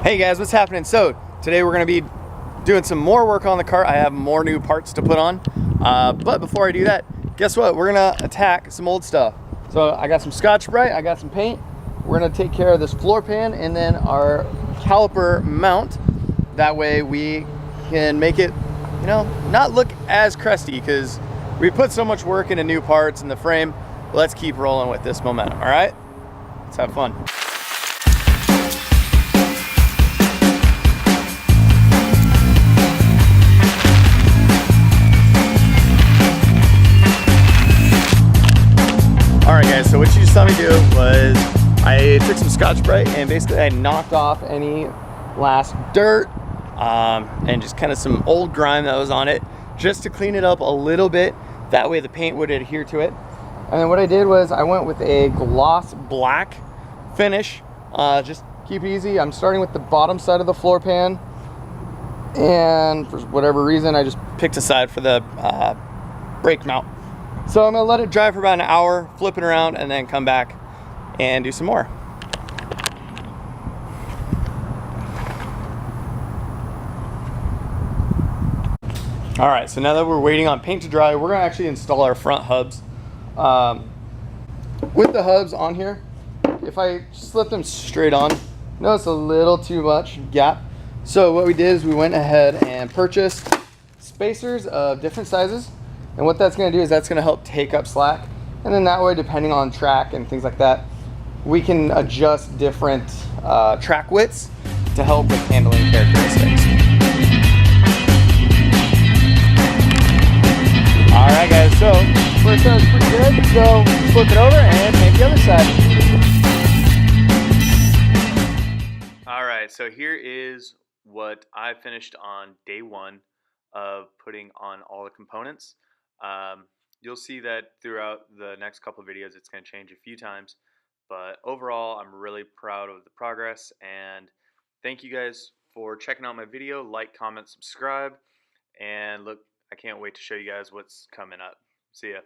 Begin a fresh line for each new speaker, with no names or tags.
Hey guys, what's happening? So today we're going to be doing some more work on the cart. I have more new parts to put on, but before I do that, guess what? We're going to attack some old stuff. So I got some Scotch-Brite, I got some paint. We're going to take care of this floor pan and then our caliper mount. That way we can make it, you know, not look as crusty, because we put so much work into new parts in the frame. Let's keep rolling with this momentum. All right, let's have fun. Alright guys, so what you just saw me do was I took some Scotch-Brite and basically I knocked off any last dirt and just kind of some old grime that was on it, just to clean it up a little bit. That way the paint would adhere to it. And then what I did was I went with a gloss black finish. Just keep it easy. I'm starting with the bottom side of the floor pan, and for whatever reason I just picked a side for the brake mount. So I'm gonna let it dry for about an hour, flip it around, and then come back and do some more. All right, so now that we're waiting on paint to dry, we're gonna actually install our front hubs. With the hubs on here, if I slip them straight on, notice a little too much gap. So what we did is we went ahead and purchased spacers of different sizes. And what that's going to do is that's going to help take up slack. And then that way, depending on track and things like that, we can adjust different track widths to help with handling characteristics. All right, guys, so first side is pretty good. So flip it over and paint the other side. All right, so here is what I finished on day one of putting on all the components. You'll see that throughout the next couple of videos it's going to change a few times, but overall I'm really proud of the progress, and thank you guys for checking out my video. Like, comment, subscribe, and look, I can't wait to show you guys what's coming up. See ya.